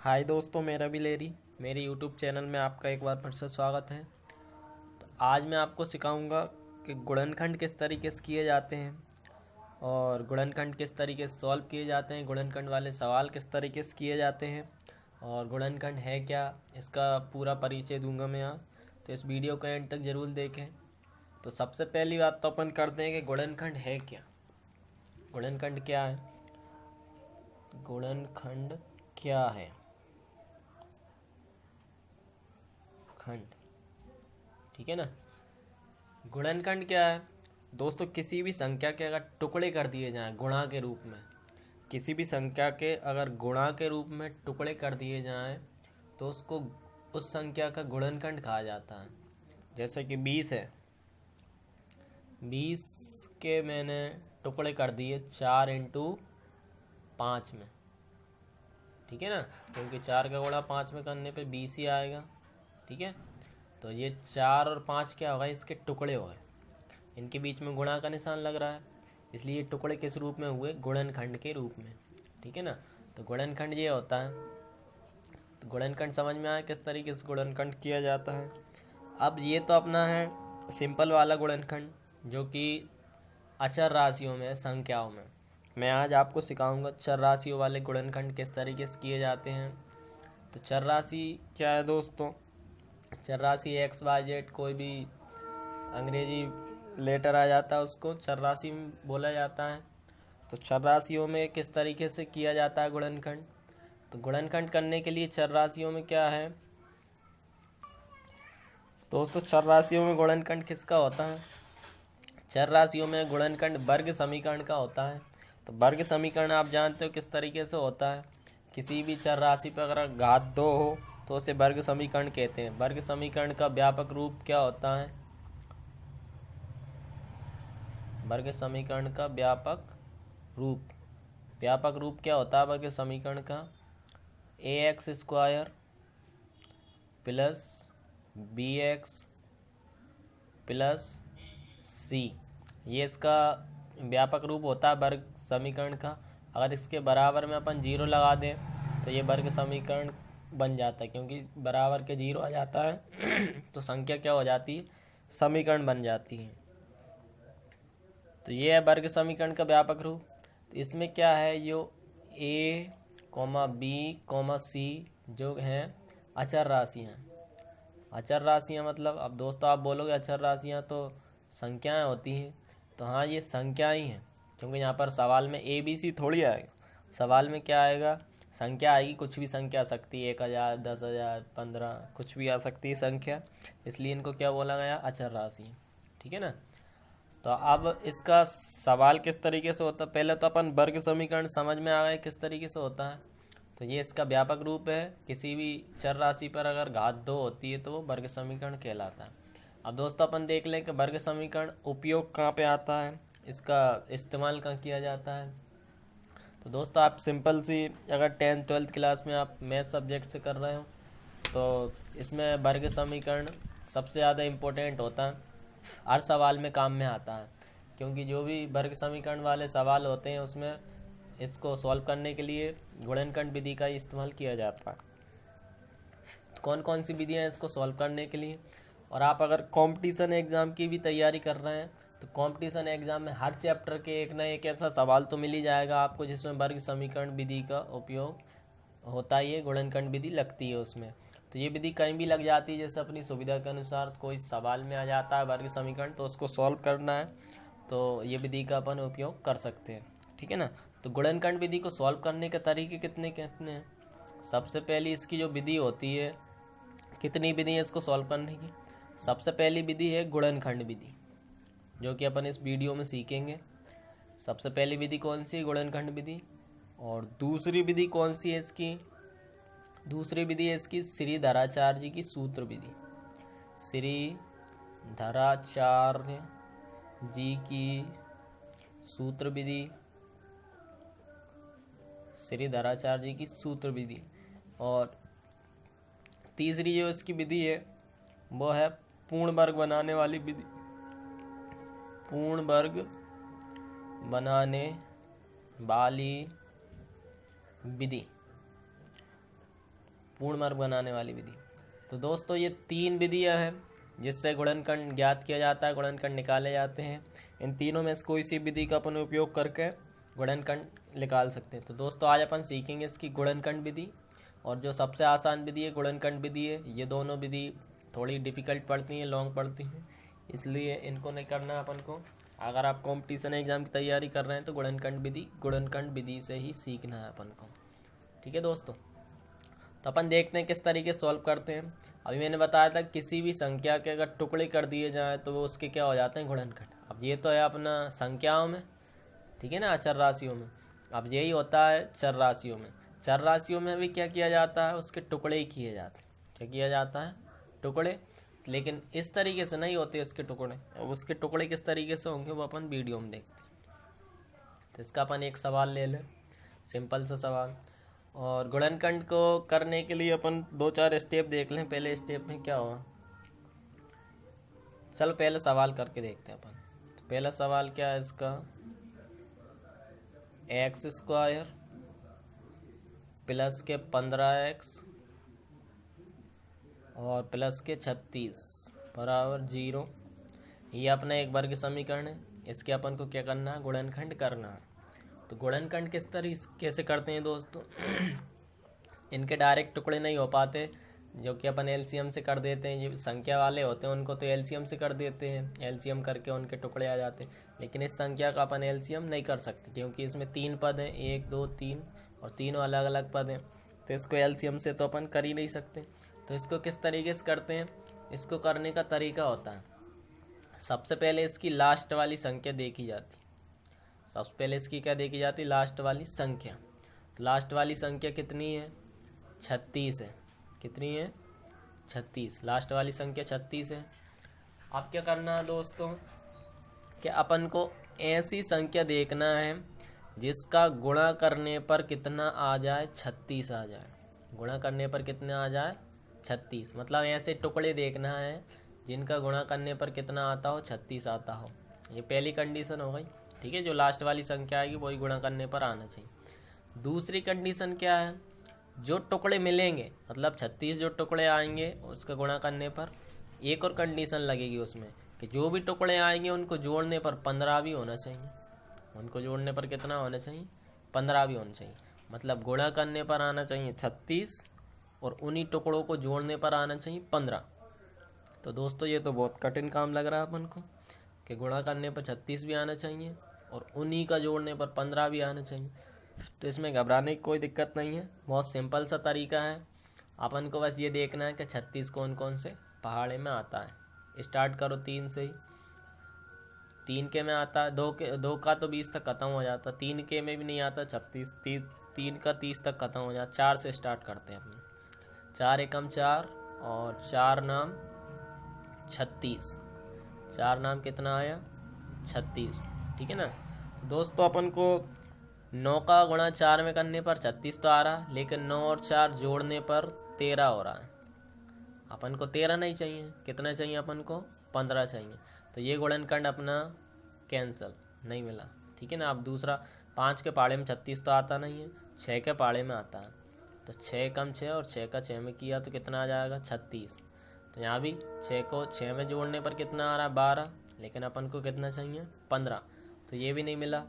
हाय दोस्तों, मेरा भी लेरी मेरे यूट्यूब चैनल में आपका एक बार फिर से स्वागत है। तो आज मैं आपको सिखाऊंगा कि गुणनखंड किस तरीके से किए जाते हैं और गुणनखंड किस तरीके से सॉल्व किए जाते हैं, गुणनखंड वाले सवाल किस तरीके से किए जाते हैं और गुणनखंड है क्या, इसका पूरा परिचय दूंगा मैं यहाँ। तो इस वीडियो को एंड तक ज़रूर देखें। तो सबसे पहली बात तो अपन करते हैं कि गुणनखंड है क्या। गुणनखंड क्या है? गुणनखंड क्या है? खंड, ठीक है ना। गुणनखंड क्या है दोस्तों? किसी भी संख्या के अगर टुकड़े कर दिए जाएं गुणा के रूप में, किसी भी संख्या के अगर गुणा के रूप में टुकड़े कर दिए जाएं तो उसको उस संख्या का गुणनखंड कहा जाता है। जैसे कि 20 है, 20 के मैंने टुकड़े कर दिए 4 × 5 में, ठीक है ना, क्योंकि 4 का गुणा 5 में करने पे 20 ही आएगा, ठीक है। तो ये 4 और 5 क्या होगा, इसके टुकड़े हो गए, इनके बीच में गुणा का निशान लग रहा है, इसलिए ये टुकड़े किस रूप में हुए? गुणनखंड के रूप में, ठीक है ना। तो गुणनखंड ये होता है। तो गुणनखंड समझ में आया किस तरीके से गुणनखंड किया जाता है। अब ये तो अपना है सिंपल वाला गुणनखंड, जो कि अचर राशियों में, संख्याओं में। मैं आज आपको सिखाऊंगा चर राशियों वाले गुणनखंड किस तरीके से किए जाते हैं। तो चर राशि क्या है दोस्तों? चर राशि एक्स वाई जेड, कोई भी अंग्रेजी लेटर आ जाता है उसको चर राशि बोला जाता है। तो चर राशियों में किस तरीके से किया जाता है गुणनखंड? तो गुणनखंड करने के लिए चर राशियों में क्या है दोस्तों? चर राशियों में गुणनखंड किसका होता है? चर राशियों में गुणनखंड वर्ग समीकरण का होता है। तो वर्ग समीकरण आप जानते हो किस तरीके से होता है। किसी भी चर राशि पर अगर घात 2 हो तो उसे वर्ग समीकरण कहते हैं। वर्ग समीकरण का व्यापक रूप क्या होता है? वर्ग समीकरण का व्यापक रूप क्या होता है वर्ग समीकरण का? ax² plus bx plus c, ये इसका व्यापक रूप होता है वर्ग समीकरण का। अगर इसके बराबर में अपन 0 लगा दें तो ये वर्ग समीकरण बन जाता है, क्योंकि बराबर के 0 आ जाता है तो संख्या क्या हो जाती है? समीकरण बन जाती है। तो ये है वर्ग समीकरण का व्यापक रूप। तो इसमें क्या है, जो a, b, c जो हैं अचर राशियाँ। अचर राशियाँ मतलब, अब दोस्तों आप बोलोगे अचर राशियाँ तो संख्याएं होती हैं। तो हाँ, ये संख्याएं ही हैं, क्योंकि यहाँ पर सवाल में a b c थोड़ी आएगा। सवाल में क्या आएगा? संख्या आएगी। कुछ भी संख्या आ सकती है, 1000, 10,000, 15, कुछ भी आ सकती है संख्या, इसलिए इनको क्या बोला गया? अचर राशि, ठीक है ना। तो अब इसका सवाल किस तरीके से होता है? पहले तो अपन वर्ग समीकरण समझ में आ गए किस तरीके से होता है। तो ये इसका व्यापक रूप है। किसी भी चर राशि पर अगर घात 2 होती है तो वो वर्ग समीकरण कहलाता है। अब दोस्तों अपन देख लें कि वर्ग समीकरण उपयोग कहाँ पे आता है, इसका इस्तेमाल कहाँ किया जाता है। तो दोस्तों आप सिंपल सी, अगर 10th 12th क्लास में आप मैथ सब्जेक्ट से कर रहे हो तो इसमें वर्ग समीकरण सबसे ज़्यादा इम्पोर्टेंट होता है, हर सवाल में काम में आता है। क्योंकि जो भी वर्ग समीकरण वाले सवाल होते हैं उसमें इसको सॉल्व करने के लिए गुणनखंड विधि का इस्तेमाल किया जाता है। तो कौन कौन सी विधियाँ हैं इसको सॉल्व करने के लिए? और आप अगर कंपटीशन एग्ज़ाम की भी तैयारी कर रहे हैं तो कंपटीशन एग्ज़ाम में हर चैप्टर के एक ना एक ऐसा सवाल तो मिल ही जाएगा आपको जिसमें वर्ग समीकरण विधि का उपयोग होता ही है, गुणनखंड विधि लगती है उसमें। तो ये विधि कहीं भी लग जाती है, जैसे अपनी सुविधा के अनुसार कोई सवाल में आ जाता है वर्ग समीकरण तो उसको सॉल्व करना है तो ये विधि का अपन उपयोग कर सकते हैं, ठीक है ना। तो गुणनखंड विधि को सॉल्व करने के तरीके कितने कितने हैं? सबसे पहली इसकी जो विधि होती है, कितनी विधि है इसको सॉल्व करने की? सबसे पहली विधि है गुणनखंड विधि, जो कि अपन इस वीडियो में सीखेंगे। सबसे पहली विधि कौन सी है? गुणनखंड विधि। और दूसरी विधि कौन सी है इसकी? दूसरी विधि है इसकी श्रीधराचार्य जी की सूत्र विधि। श्रीधराचार्य जी की सूत्र विधि, श्रीधराचार्य जी की सूत्र विधि। और तीसरी जो इसकी विधि है वो है पूर्ण वर्ग बनाने वाली विधि। पूर्ण वर्ग बनाने वाली विधि। पूर्ण वर्ग बनाने वाली विधि। तो दोस्तों ये 3 विधियाँ हैं जिससे गुणनखंड ज्ञात किया जाता है, गुणनखंड निकाले जाते हैं। इन तीनों में से कोई सी विधि का अपन उपयोग करके गुणनखंड निकाल सकते हैं। तो दोस्तों आज अपन सीखेंगे इसकी गुणनखंड विधि, और जो सबसे आसान विधि है गुणनखंड विधि है। ये दोनों विधि थोड़ी डिफ़िकल्ट पड़ती हैं, लॉन्ग पड़ती हैं, इसलिए इनको नहीं करना अपन को। अगर आप कंपटीशन एग्ज़ाम की तैयारी कर रहे हैं तो गुणनखंड विधि से ही सीखना है अपन को। ठीक है दोस्तों, तो अपन देखते हैं किस तरीके से सॉल्व करते हैं। अभी मैंने बताया था किसी भी संख्या के अगर टुकड़े कर दिए जाएँ तो वो उसके क्या हो जाते हैं, गुणनखंड। अब ये तो है अपना संख्याओं में, ठीक है ना, चर राशियों में। अब यही होता है चर राशियों में। चर राशियों में भी क्या किया जाता है, उसके टुकड़े ही किए जाते हैं। क्या किया जाता है, टुकड़े। लेकिन इस तरीके से नहीं होते इसके टुकड़े। अब उसके टुकड़े किस तरीके से होंगे वो अपन वीडियो में देखते हैं। तो इसका अपन एक सवाल ले लें, सिंपल सा सवाल। और गुणनखंड को करने के लिए अपन 2-4 स्टेप देख लें। पहले स्टेप में क्या होगा, चलो पहले सवाल करके देखते हैं अपन। तो पहला सवाल क्या है इसका, x² प्लस के 15x और प्लस के 36 बराबर 0। ये अपना एक वर्ग समीकरण है। इसके अपन को क्या करना है, गुणनखंड करना है। तो गुणनखंड किस तरीके से करते हैं दोस्तों इनके डायरेक्ट टुकड़े नहीं हो पाते, जो कि अपन एलसीएम से कर देते हैं। जो संख्या वाले होते हैं उनको तो एलसीएम से कर देते हैं, एलसीएम करके उनके टुकड़े आ जाते हैं। लेकिन इस संख्या का अपन एलसीएम नहीं कर सकते क्योंकि इसमें 3 पद हैं, 1 2 3, और तीनों अलग अलग पद हैं। तो इसको एलसीएम से तो अपन कर ही नहीं सकते। तो इसको किस तरीके से करते हैं, इसको करने का तरीका होता है, सबसे पहले इसकी लास्ट वाली संख्या देखी जाती है। सबसे पहले इसकी क्या देखी जाती है, लास्ट वाली संख्या। तो लास्ट वाली संख्या कितनी है, 36 है। कितनी है, 36। लास्ट वाली संख्या 36 है। अब क्या करना है दोस्तों, कि अपन को ऐसी संख्या देखना है जिसका गुणा करने पर कितना आ जाए, 36 आ जाए। गुणा करने पर कितना आ जाए, 36। मतलब ऐसे टुकड़े देखना है जिनका गुणा करने पर कितना आता हो, 36 आता हो। ये पहली कंडीशन हो गई, ठीक है। जो लास्ट वाली संख्या आएगी वही गुणा करने पर आना चाहिए। दूसरी कंडीशन क्या है, जो टुकड़े मिलेंगे, मतलब 36 जो टुकड़े आएंगे उसका गुणा करने पर एक और कंडीशन लगेगी उसमें, कि जो भी टुकड़े आएंगे उनको जोड़ने पर 15 भी होना चाहिए। उनको जोड़ने पर कितना होना चाहिए, 15 भी होना चाहिए। मतलब गुणा करने पर आना चाहिए 36 और उन्हीं टुकड़ों को जोड़ने पर आना चाहिए 15। तो दोस्तों ये तो बहुत कठिन काम लग रहा है अपन को, कि गुणा करने पर 36 भी आना चाहिए और उन्हीं का जोड़ने पर 15 भी आना चाहिए। तो इसमें घबराने की कोई दिक्कत नहीं है, बहुत सिंपल सा तरीका है। अपन को बस ये देखना है कि 36 कौन कौन से पहाड़े में आता है। स्टार्ट करो 3 से ही। 3 के में आता है, 2 का तो 20 तक ख़त्म हो जाता, 3 के में भी नहीं आता 36, 3 का 30 तक ख़त्म हो जाता। 4 से स्टार्ट करते हैं अपन। 4 एकम 4 और 4 नाम 36। 4 नाम कितना आया, 36, ठीक है ना। दोस्तों अपन को 9 का गुणा 4 में करने पर 36 तो आ रहा, लेकिन 9 और 4 जोड़ने पर 13 हो रहा है। अपन को 13 नहीं चाहिए, कितना चाहिए अपन को, 15 चाहिए। तो ये गुणनखंड अपना कैंसिल, नहीं मिला, ठीक है ना। अब दूसरा 5 के पहाड़े में 36 तो आता नहीं है, 6 के पहाड़े में आता है। तो 6 कम 6 और 6 का 6 में किया तो कितना आ जाएगा, 36। तो यहाँ भी 6 को 6 में जोड़ने पर कितना आ रहा है, 12, लेकिन अपन को कितना चाहिए, 15। तो ये भी नहीं मिला।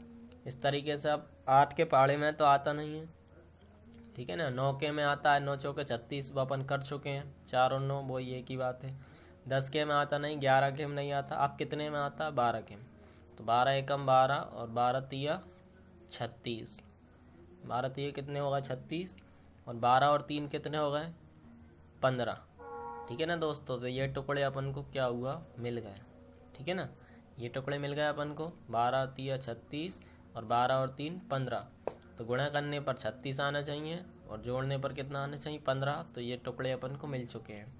इस तरीके से अब 8 के पहाड़े में तो आता नहीं है, ठीक है ना। 9 के में आता है, 9 चौके 36, वो अपन कर चुके हैं। 4 और 9 वही एक ही बात है। 10 के में आता नहीं, 11 के में नहीं आता। अब कितने में आता है, 12 के में। तो 12 एकम 12 और 12 तिया 36। 12 तिया कितने होगा, 36, और 12 और 3 कितने हो गए, 15, ठीक है ना दोस्तों। तो ये टुकड़े अपन को क्या हुआ, मिल गए, ठीक है ना। ये टुकड़े मिल गए अपन को, 12 तिया 36 और 12 और 3 15। तो गुणा करने पर 36 आना चाहिए और जोड़ने पर कितना आना चाहिए, 15। तो ये टुकड़े अपन को मिल चुके हैं।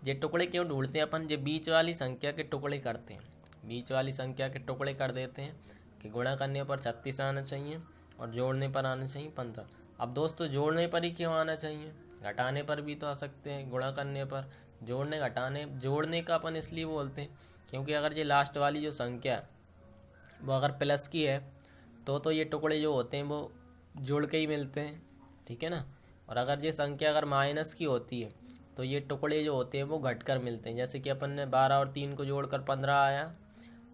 ये टुकड़े क्यों ढूंढते हैं अपन, ये बीच वाली संख्या के टुकड़े करते हैं। बीच वाली संख्या के टुकड़े कर देते हैं कि गुणा करने पर 36 आना चाहिए और जोड़ने पर आना चाहिए 15। अब दोस्तों जोड़ने पर ही क्यों आना चाहिए, घटाने पर भी तो आ सकते हैं। गुणा करने पर, जोड़ने घटाने, जोड़ने का अपन इसलिए बोलते हैं क्योंकि अगर ये लास्ट वाली जो संख्या वो अगर प्लस की है तो ये टुकड़े जो होते हैं वो जुड़ के ही मिलते हैं, ठीक है ना। और अगर ये संख्या अगर माइनस की होती है तो ये टुकड़े जो होते हैं वो घटकर मिलते हैं। जैसे कि अपन ने 12 और 3 को जोड़कर 15 आया।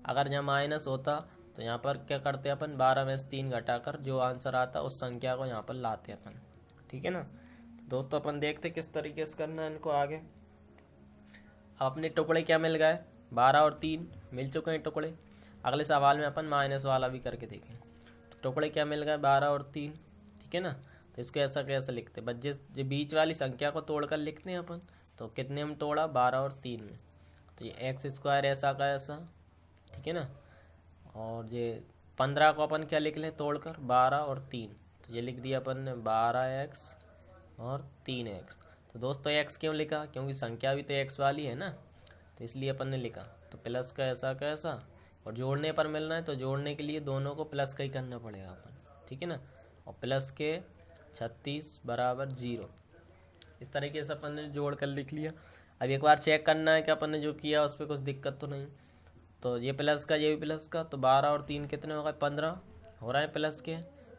अगर यहाँ माइनस होता तो यहाँ पर क्या करते अपन, 12 में से 3 घटाकर जो आंसर आता उस संख्या को यहाँ पर लाते अपन। ठीक है ना। तो दोस्तों अपन देखते किस तरीके से करना है इनको आगे। अपने टुकड़े क्या मिल गए, 12 और 3 मिल चुके हैं टुकड़े। अगले सवाल में अपन माइनस वाला भी करके देखें। तो टुकड़े क्या मिल गए, 12 और 3। ठीक है ना। तो इसको ऐसा कैसे लिखते, बस जो बीच वाली संख्या को तोड़कर लिखते हैं अपन। तो कितने में तोड़ा, 12 और 3 में। तो ये एक्स स्क्वायर ऐसा का ऐसा। ठीक है ना। और ये 15 को अपन क्या लिख लें तोड़कर, 12 और 3। तो ये लिख दिया अपन ने 12x और 3x। तो दोस्तों x क्यों लिखा, क्योंकि संख्या भी तो x वाली है ना, तो इसलिए अपन ने लिखा। तो प्लस का ऐसा और जोड़ने पर मिल रहा है तो जोड़ने के लिए दोनों को प्लस का ही करना पड़ेगा अपन। ठीक है ना। और प्लस के 36 बराबर 0। इस तरीके से अपन ने जोड़ कर लिख लिया। अब एक बार चेक करना है कि अपन ने जो किया उस पर कुछ दिक्कत तो नहीं। तो ये प्लस का, ये भी प्लस का, तो 12 और 3 कितने हो गए, 15 हो रहा है प्लस के।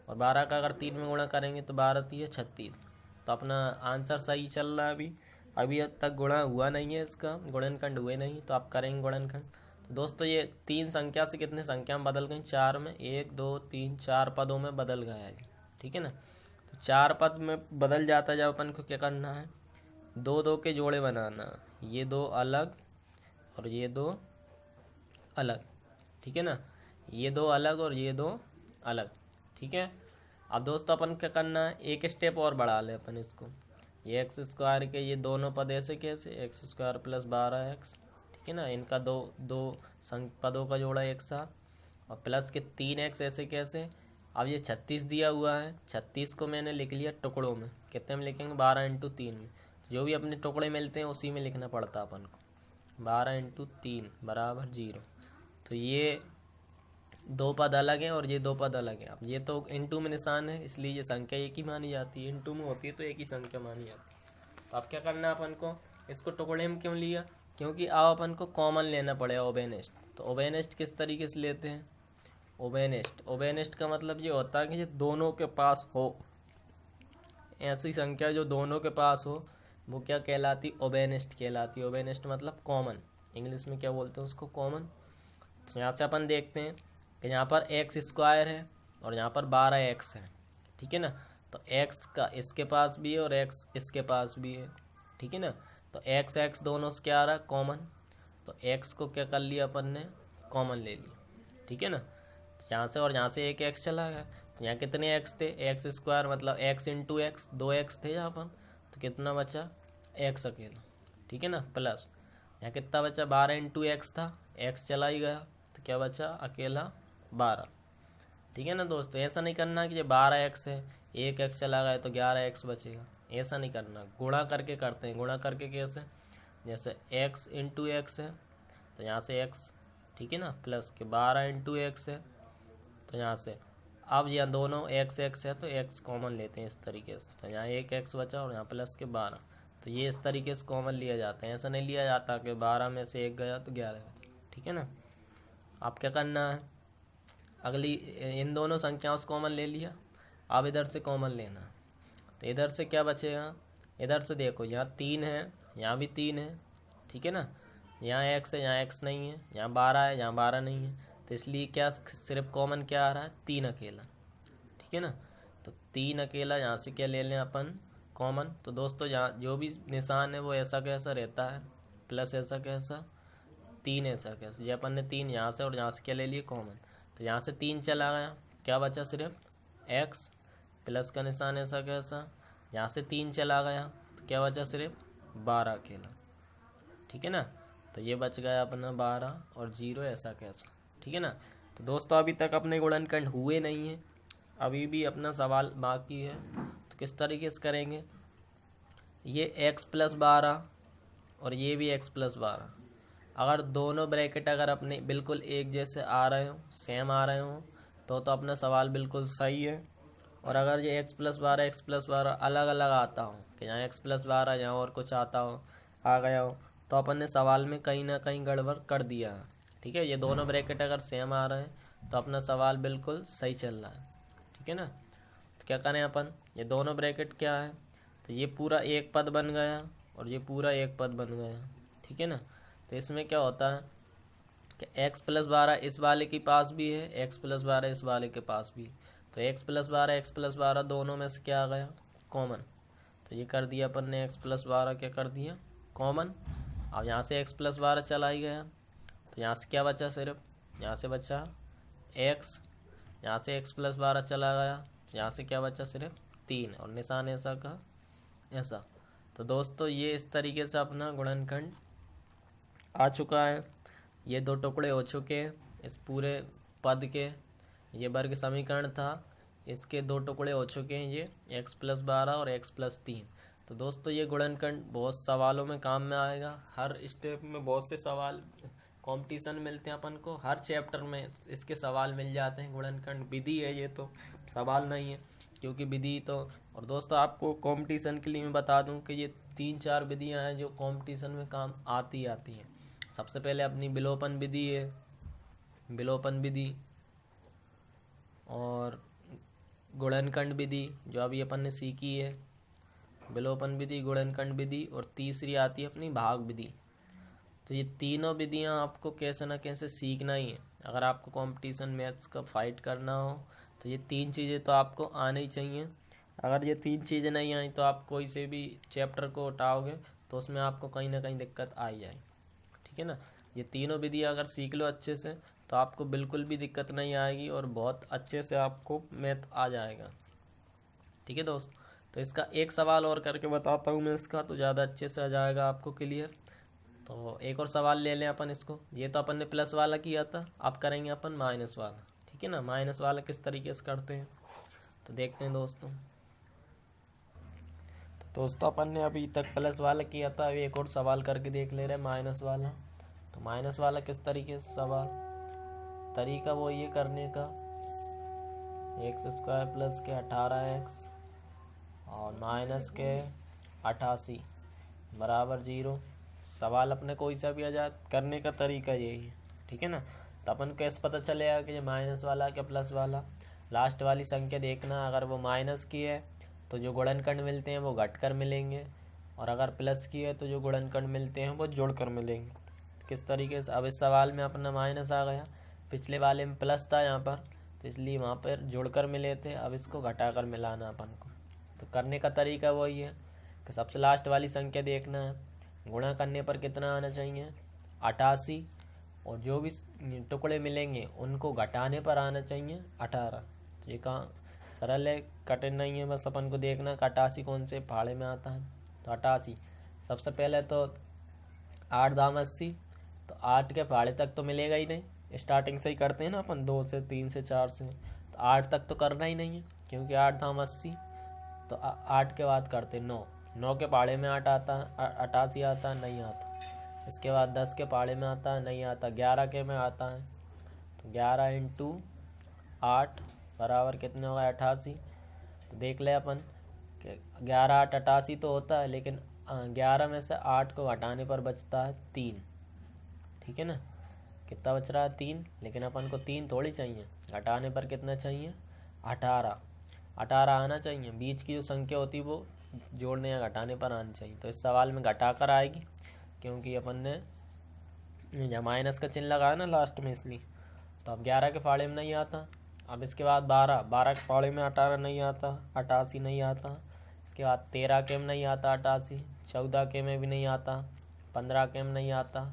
और 12 का अगर 3 में गुणा करेंगे तो 12 3 36। तो अपना आंसर सही चल रहा है अभी तक गुणा हुआ नहीं है, इसका गुणनखंड हुए नहीं, तो आप करेंगे गुणनखंड। तो दोस्तों ये 3 संख्या से कितने संख्या में बदल गई, 4 में, 1 2 3 4 पदों में बदल गया है। ठीक है ना। तो 4 पद में बदल जाता है जब अपन को क्या करना है, 2 2 के जोड़े बनाना। ये 2 अलग और ये 2 अलग। ठीक है ना। ये 2 अलग और ये 2 अलग। ठीक है। अब दोस्तों अपन क्या करना है, एक स्टेप और बढ़ा ले अपन इसको। ये एक्स स्क्वायर के ये दोनों पद ऐसे कैसे, एक्स स्क्वायर प्लस 12x। ठीक है ना। इनका दो पदों का जोड़ा एक साथ। और प्लस के 3x ऐसे कैसे। अब ये 36 दिया हुआ है, 36 को मैंने लिख लिया टुकड़ों में। कितने में लिखेंगे, 12 × 3 में। जो भी अपने टुकड़े मिलते हैं उसी में लिखना पड़ता अपन को। 12 × 3 बराबर 0। तो ये 2 पद अलग हैं और ये 2 पद अलग हैं। अब ये तो इनटू में निशान है इसलिए ये संख्या एक ही मानी जाती है। इनटू में होती है तो एक ही संख्या मानी जाती है। तो अब क्या करना है अपन को, इसको टुकड़े में क्यों लिया, क्योंकि अब अपन को कॉमन लेना पड़ेगा ओबेनेस्ट। तो ओबेनेस्ट किस तरीके से लेते हैं, ओबेनेस्ट का मतलब ये होता है कि ये दोनों के पास हो, ऐसी संख्या जो दोनों के पास हो वो क्या कहलाती, ओबेनेस्ट कहलाती है। ओबेनेस्ट मतलब कॉमन, इंग्लिश में क्या बोलते हैं उसको, कॉमन। तो यहाँ से अपन देखते हैं कि यहाँ पर एक्स स्क्वायर है और यहाँ पर 12x है। ठीक है ना। तो x का इसके पास भी है और x इसके पास भी है। ठीक है ना। तो x दोनों से क्या आ रहा है, कॉमन। तो x को क्या कर लिया अपन ने, कॉमन ले लिया। ठीक है ना। तो यहाँ से और यहाँ से एक x चला गया। तो यहाँ कितने x थे, एक्स स्क्वायर मतलब x × x, 2x थे यहाँ पर। तो कितना बचा, x अकेला। ठीक है ना। प्लस यहाँ कितना बचा, 12 × x था, x चला ही गया तो क्या बचा, अकेला 12। ठीक है ना दोस्तों। ऐसा नहीं करना कि ये 12x है, एक x चला गया तो 11x बचेगा, ऐसा नहीं करना। गुणा करके करते हैं। गुणा करके कैसे, जैसे x × x है तो यहाँ से x, ठीक है ना, प्लस के 12 × x है तो यहाँ से, अब यहाँ दोनों x है तो x कॉमन लेते हैं इस तरीके से। तो यहाँ एक x बचा और यहाँ प्लस के 12। तो ये इस तरीके से कॉमन लिया जाता है, ऐसा नहीं लिया जाता कि 12 में से एक गया तो 11 बचा। ठीक है ना। आप क्या करना है, अगली इन दोनों संख्याओं से कॉमन ले लिया, अब इधर से कॉमन लेना। तो इधर से क्या बचेगा, इधर से देखो यहाँ 3 है, यहाँ भी 3 है। ठीक है ना। यहाँ x है, यहाँ x नहीं है, यहाँ 12 है, यहाँ 12 नहीं है। तो इसलिए क्या सिर्फ कॉमन क्या आ रहा है, 3 अकेला। ठीक है ना। तो 3 अकेला, यहाँ से क्या ले लें अपन, कॉमन। तो दोस्तों यहाँ जो भी निशान है वो ऐसा कैसा रहता है, प्लस ऐसा कैसा, 3 ऐसा कैसा। ये अपन ने 3 यहाँ से और यहाँ से क्या ले लिए, कॉमन। तो यहाँ से 3 चला गया, क्या बचा, सिर्फ x, प्लस का निशान ऐसा कैसा। यहाँ से 3 चला गया तो क्या बचा, सिर्फ 12 अकेला। ठीक है ना। तो ये बच गया अपना 12 और 0 ऐसा कैसा। ठीक है ना। तो दोस्तों अभी तक अपने गुणनखंड हुए नहीं हैं, अभी भी अपना सवाल बाकी है। तो किस तरीके से करेंगे, ये x + 12 और ये भी x + 12, अगर दोनों ब्रैकेट अगर अपने बिल्कुल एक जैसे आ रहे हो, सेम आ रहे हो, तो अपना सवाल बिल्कुल सही है। और अगर ये x + 12 अलग अलग आता हो, कि यहाँ x + 12 यहाँ और कुछ आता हो, आ गया हो, तो अपन ने सवाल में कहीं ना कहीं गड़बड़ कर दिया है। ठीक है। ये दोनों ब्रैकेट अगर सेम आ रहे हैं तो अपना सवाल बिल्कुल सही चल रहा है। ठीक है ना। तो क्या करें अपन, ये दोनों ब्रैकेट क्या है, तो ये पूरा एक पद बन गया और ये पूरा एक पद बन गया, ठीक है ना। तो इसमें क्या होता है कि x+12 इस वाले के पास भी है, x+12 इस वाले के पास भी है। तो x+12 दोनों में से क्या आ गया, कॉमन। तो ये कर दिया अपन ने x+12 क्या कर दिया, कॉमन। अब यहाँ से x+12 चला ही गया, तो यहाँ से क्या बचा, सिर्फ यहाँ से बचा x, यहाँ से x+12 चला गया, तो यहाँ से क्या बचा, सिर्फ 3, और निशान ऐसा का ऐसा। तो दोस्तों ये इस तरीके से अपना गुणनखंड आ चुका है। ये दो टुकड़े हो चुके हैं इस पूरे पद के। ये वर्ग समीकरण था, इसके दो टुकड़े हो चुके हैं, ये x+12 और x+3। तो दोस्तों ये गुणनखंड बहुत सवालों में काम में आएगा। हर स्टेप में बहुत से सवाल कंपटीशन मिलते हैं अपन को, हर चैप्टर में इसके सवाल मिल जाते हैं। गुणनखंड विधि है, ये तो सवाल नहीं है, क्योंकि विधि तो। और दोस्तों आपको कंपटीशन के लिए मैं बता दूं कि ये 3-4 विधियां हैं जो कंपटीशन में काम आती हैं। सबसे पहले अपनी विलोपन विधि है, विलोपन विधि, और गुणनखंड विधि जो अभी अपन ने सीखी है, विलोपन विधि, गुणनखंड विधि, और तीसरी आती है अपनी भाग विधि। तो ये तीनों विधियां आपको कैसे ना कैसे सीखना ही है। अगर आपको कंपटीशन मैथ्स का फाइट करना हो तो ये 3 चीज़ें तो आपको आनी ही चाहिए। अगर ये 3 चीज़ें नहीं आई तो आप कोई से भी चैप्टर को उठाओगे तो उसमें आपको कहीं ना कहीं दिक्कत आ ही जाए, ठीक है ना। ये तीनों विधियां अगर सीख लो अच्छे से तो आपको बिल्कुल भी दिक्कत नहीं आएगी और बहुत अच्छे से आपको मैथ आ जाएगा, ठीक है दोस्त। तो इसका एक सवाल और करके बताता हूँ मैं इसका, तो ज़्यादा अच्छे से आ जाएगा आपको क्लियर। तो एक और सवाल ले लें अपन इसको। ये तो अपन ने प्लस वाला किया था, अब करेंगे अपन माइनस वाला, ठीक है ना। माइनस वाला किस तरीके से करते हैं तो देखते हैं दोस्तों। तो दोस्तों अपन ने अभी तक प्लस वाला किया था, अभी एक और सवाल करके देख ले रहे हैं माइनस वाला। तो माइनस वाला किस तरीके से सवाल, तरीका वो ये करने का, x² प्लस के 18x और माइनस के 88 बराबर 0। सवाल अपने कोई सा भी आजाद करने का तरीका यही है, ठीक है ना। तो अपन को कैसे पता चलेगा कि ये माइनस वाला क्या प्लस वाला, लास्ट वाली संख्या देखना, अगर वो माइनस की है तो जो गुणनखंड मिलते हैं वो घटकर मिलेंगे, और अगर प्लस की है तो जो गुणनखंड मिलते हैं वो जोड़कर मिलेंगे। तो किस तरीके से, अब इस सवाल में अपना माइनस आ गया, पिछले वाले में प्लस था यहाँ पर, तो इसलिए वहाँ पर जोड़कर मिले थे, अब इसको घटाकर मिलाना अपन को। तो करने का तरीका वही है कि सबसे लास्ट वाली संख्या देखना है, गुणा करने पर कितना आना चाहिए 88, और जो भी टुकड़े मिलेंगे उनको घटाने पर आना चाहिए 18। तो ये कहाँ सरल है, कठिन नहीं है, बस अपन को देखना कि 88 कौन से फाड़े में आता है। तो 88 सबसे पहले तो 8 दाम 80, तो 8 के फाड़े तक तो मिलेगा ही नहीं, स्टार्टिंग से ही करते हैं ना अपन, 2 से 3 से 4 से, तो 8 तक तो करना ही नहीं है क्योंकि 8 दाम 80। तो 8 के बाद करते 9 के पाड़े में 8 आता, 88 आता नहीं आता। इसके बाद 10 के पाड़े में आता नहीं आता, 11 के में आता है, तो 11 इंटू 8 बराबर कितने होगा 88। तो देख ले अपन कि 11 8 88 तो होता है, लेकिन 11 में से 8 को घटाने पर बचता है 3, ठीक है ना। कितना बच रहा है 3, लेकिन अपन को 3 थोड़ी चाहिए, घटाने पर कितना चाहिए 18 आना चाहिए। बीच की जो संख्या होती है वो जोड़ने या घटाने पर आनी चाहिए। तो इस सवाल में घटाकर आएगी क्योंकि अपन ने जब माइनस का चिन्ह लगाया ना लास्ट में, इसलिए। तो अब 11 के फाड़े में नहीं आता। अब इसके बाद 12 के फाड़े में 18 नहीं आता, 88 नहीं आता। इसके बाद 13 के में नहीं आता 88, 14 के में भी नहीं आता, 15 के में नहीं आता,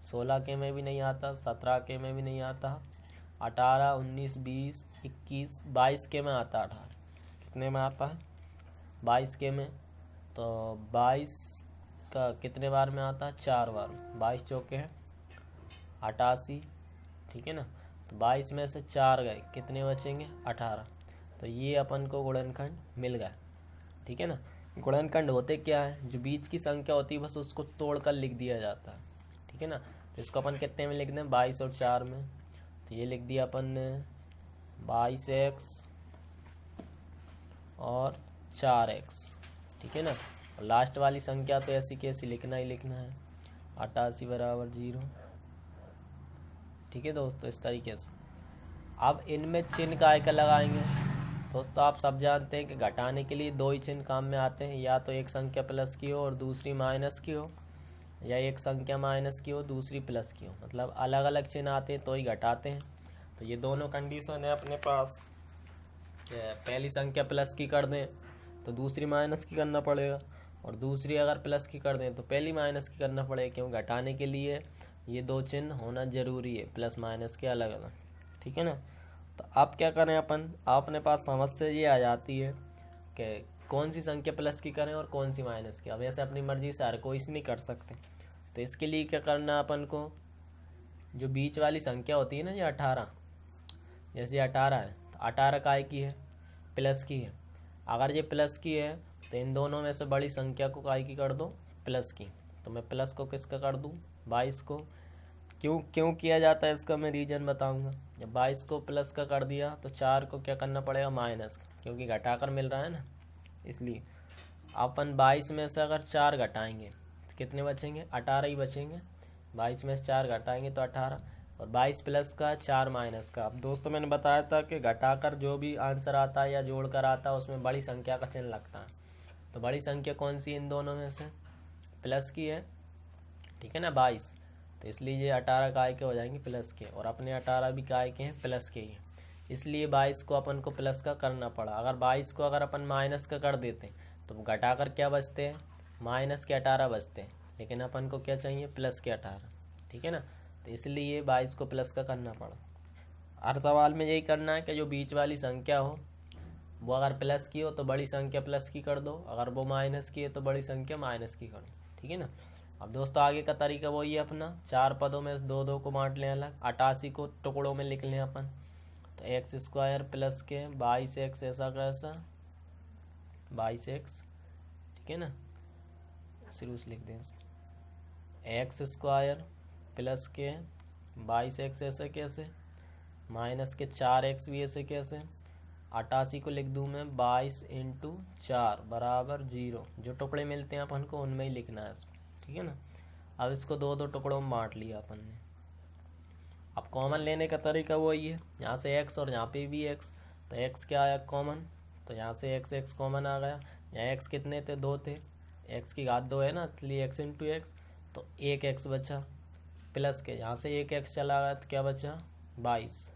16 के में भी नहीं आता, 17 के में भी नहीं आता, 18 19 20 21 22 के में आता। 18 कितने में आता है 22 के में। तो 22 का कितने बार में आता है 4 बार, 22 चौके हैं 88, ठीक है ना। तो 22 में से 4 गए, कितने बचेंगे 18। तो ये अपन को गुणनखंड मिल गया, ठीक है ना। गुणनखंड होते क्या है, जो बीच की संख्या होती है बस उसको तोड़कर लिख दिया जाता है, ठीक है ना। तो इसको अपन कितने में लिख दें 22 और 4 में। तो ये लिख दिया अपन ने 22x और 4x, ठीक है ना। और लास्ट वाली संख्या तो ऐसी कैसी लिखना ही लिखना है, 88 बराबर 0, ठीक है दोस्तों। इस तरीके से अब इनमें चिन्ह काय का लगाएंगे, दोस्तों आप सब जानते हैं कि घटाने के लिए दो ही चिन्ह काम में आते हैं, या तो एक संख्या प्लस की हो और दूसरी माइनस की हो, या एक संख्या माइनस की हो दूसरी प्लस की हो, मतलब अलग अलग चिन्ह आते हैं तो ही घटाते हैं। तो ये दोनों कंडीशन है अपने पास। पहली संख्या प्लस की कर दें तो दूसरी माइनस की करना पड़ेगा, और दूसरी अगर प्लस की कर दें तो पहली माइनस की करना पड़ेगा, क्यों घटाने के लिए ये दो चिन्ह होना ज़रूरी है, प्लस माइनस के अलग अलग। ठीक है ना। तो अब क्या करें अपन, अपने पास समस्या ये आ जाती है कि कौन सी संख्या प्लस की करें और कौन सी माइनस की। अब ऐसे अपनी मर्जी से हर कोई इसे नहीं कर सकते। तो इसके लिए क्या करना है अपन को, जो बीच वाली संख्या होती है ना, ये 18, जैसे 18 है तो 18 काय की है, प्लस की है। अगर ये प्लस की है तो इन दोनों में से बड़ी संख्या को काय की कर दो, प्लस की। तो मैं प्लस को किसका कर दूँ, 22 को। क्यों क्यों किया जाता है इसका मैं रीज़न बताऊंगा। जब 22 को प्लस का कर दिया तो 4 को क्या करना पड़ेगा, माइनस का, क्योंकि घटाकर मिल रहा है ना, इसलिए। अपन 22 में से अगर 4 घटाएंगे तो कितने बचेंगे, 18 ही बचेंगे। 22 में से 4 घटाएंगे तो 18, और 22 प्लस का 4 माइनस का। अब दोस्तों मैंने बताया था कि घटाकर जो भी आंसर आता है या जोड़कर आता है उसमें बड़ी संख्या का चिन्ह लगता है। तो बड़ी संख्या कौन सी इन दोनों में से, प्लस की है, ठीक है ना, 22। तो इसलिए ये 18 काय के हो जाएंगे, प्लस के, और अपने 18 भी काय के हैं, प्लस के ही हैं। इसलिए 22 को अपन को प्लस का करना पड़ा। अगर 22 को अगर अपन माइनस का कर देते तो घटाकर क्या बचते हैं, माइनस के 18 बचते हैं, लेकिन अपन को क्या चाहिए, प्लस के 18। ठीक है ना। तो इसलिए 22 को प्लस का करना पड़ा। हर सवाल में यही करना है कि जो बीच वाली संख्या हो वो अगर प्लस की हो तो बड़ी संख्या प्लस की कर दो, अगर वो माइनस की है तो बड़ी संख्या माइनस की कर दो। ठीक है ना। अब दोस्तों आगे का तरीका वही है अपना, 4 पदों में से 2 को बांट लें अलग, 88 को टुकड़ों में लिख लें अपन। तो एक्स स्क्वायर प्लस के 22x ऐसा कैसा 22x, ठीक है ना, शुरू से लिख दें एक्स स्क्वायर प्लस के 22x ऐसे कैसे, माइनस के 4x भी ऐसे कैसे। 88 को लिख दूँ मैं 22 × 4 बराबर 0। जो टुकड़े मिलते हैं अपन को उनमें ही लिखना है इसको। ठीक है ना। अब इसको 2 टुकड़ों में बांट लिया अपन ने। अब कॉमन लेने का तरीका वही है, यहाँ से x और यहाँ पे भी x, तो x क्या आया कॉमन, तो यहाँ से x कॉमन आ गया। यहाँ x कितने थे, 2 थे, x की घात 2 है ना, इसलिए x × x, तो 1x बचा, प्लस के यहाँ से 1x चला गया तो क्या बचा, 22।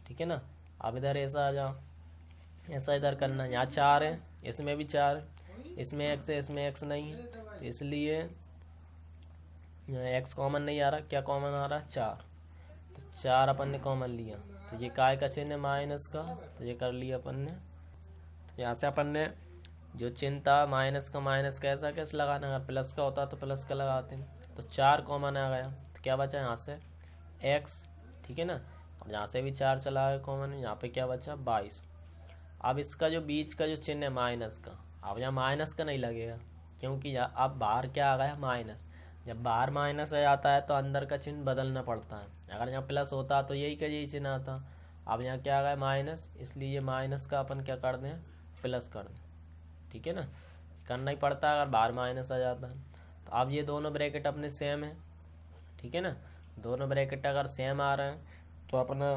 ठीक है ना। अब इधर ऐसा आ जाओ, ऐसा इधर करना, यहाँ 4 है, इसमें भी 4 है, इसमें x है, इसमें x नहीं है, तो इसलिए x कॉमन नहीं आ रहा, क्या कॉमन आ रहा है, 4। तो 4 अपन ने कॉमन लिया, तो ये काय का चिन्ह है, माइनस का, तो ये कर लिया अपन ने। तो यहाँ से अपन ने जो चिन्ह था माइनस का, माइनस का ऐसा कैसे लगाना, अगर प्लस का होता तो प्लस का लगाते हैं। तो 4 कॉमन आ गया, तो क्या बचा यहाँ से x, ठीक है ना, और यहाँ से भी 4 चला गया कॉमन, यहाँ पे क्या बचा 22। अब इसका जो बीच का जो चिन्ह है माइनस का, अब यहाँ माइनस का नहीं लगेगा, क्योंकि यहाँ अब बाहर क्या आ गया, माइनस। जब बाहर माइनस आ जाता है तो अंदर का चिन्ह बदलना पड़ता है। अगर यहाँ प्लस होता तो यही का यही चिन्ह आता, अब यहाँ क्या आ गया माइनस, इसलिए माइनस का अपन क्या कर दें, प्लस कर दें। ठीक है ना, करना ही पड़ता है अगर बाहर माइनस आ जाता है। तो अब ये दोनों ब्रैकेट अपने सेम है, ठीक है ना, दोनों ब्रैकेट अगर सेम आ रहे हैं तो अपना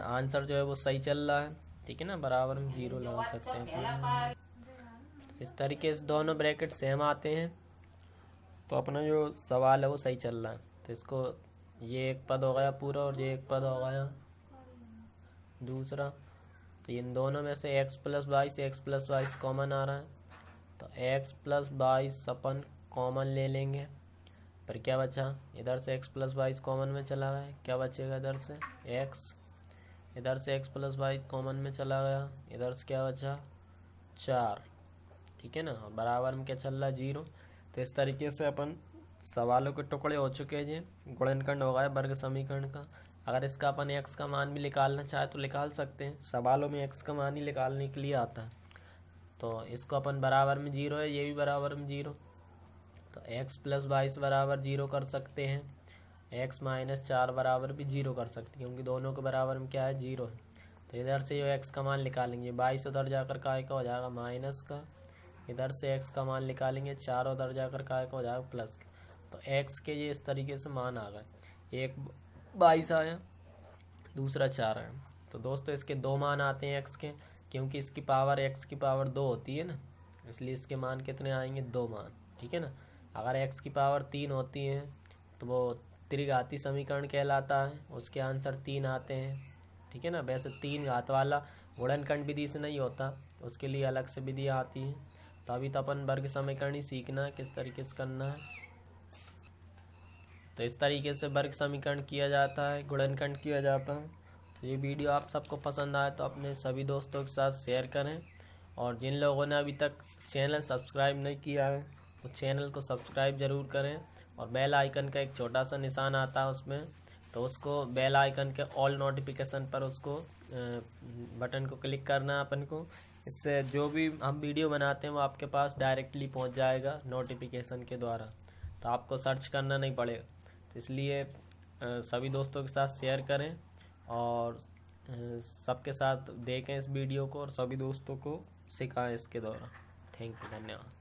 आंसर जो है वो सही चल रहा है। ठीक है ना, बराबर हम 0 लगा सकते हैं। इस तरीके से दोनों ब्रैकेट सेम आते हैं तो अपना जो सवाल है वो सही चल रहा है। तो इसको ये एक पद हो गया पूरा और ये एक पद हो गया दूसरा। तो इन दोनों में से x + 22 कॉमन आ रहा है, तो x + 22 अपन कॉमन ले लेंगे। पर क्या बचा, इधर से x + 22 कॉमन में चला गया, क्या बचेगा इधर से x, इधर से x + 22 कॉमन में चला गया, इधर से क्या बचा 4। ठीक है ना, और बराबर में क्या चल रहा है 0। तो इस तरीके से अपन सवालों के टुकड़े हो चुके हैं। जी गुणनखंड हो गया वर्ग समीकरण का। अगर इसका अपन x का मान भी निकालना चाहे तो निकाल सकते हैं, सवालों में x का मान ही निकालने के लिए आता है। तो इसको अपन बराबर में 0 है, ये भी बराबर में 0, तो x + 22 बराबर 0 कर सकते हैं, x - 4 बराबर भी 0 कर सकते हैं, क्योंकि दोनों के बराबर में क्या है 0 है। तो इधर से जो x का मान निकालेंगे 22 उधर जाकर काय का हो जाएगा माइनस का, इधर से x का मान निकालेंगे 4 उधर जाकर काय का हो जाएगा प्लस का। तो x के ये इस तरीके से मान आ गए, एक 22 आया, दूसरा 4 आया। तो दोस्तों इसके 2 मान आते हैं x के, क्योंकि इसकी पावर x की पावर 2 होती है ना, इसलिए इसके मान कितने आएंगे, 2 मान। ठीक है ना। अगर x की पावर 3 होती है तो वो त्रिघाती समीकरण कहलाता है, उसके आंसर 3 आते हैं। ठीक है ना। वैसे 3 घात वाला गुणनखंड विधि से नहीं होता, उसके लिए अलग से विधि आती है। तो अभी तो अपन वर्ग समीकरण ही सीखना है किस तरीके से करना है। तो इस तरीके से वर्ग समीकरण किया जाता है, गुणनखंड किया जाता है। तो ये वीडियो आप सबको पसंद आए तो अपने सभी दोस्तों के साथ शेयर करें, और जिन लोगों ने अभी तक चैनल सब्सक्राइब नहीं किया है तो चैनल को सब्सक्राइब ज़रूर करें, और बेल आइकन का एक छोटा सा निशान आता है उसमें, तो उसको बेल आइकन के ऑल नोटिफिकेशन पर उसको बटन को क्लिक करना है अपन को। इससे जो भी हम वीडियो बनाते हैं वो आपके पास डायरेक्टली पहुंच जाएगा नोटिफिकेशन के द्वारा, तो आपको सर्च करना नहीं पड़ेगा। तो इसलिए सभी दोस्तों के साथ शेयर करें और सबके साथ देखें इस वीडियो को, और सभी दोस्तों को सिखाएं इसके द्वारा। थैंक यू, धन्यवाद।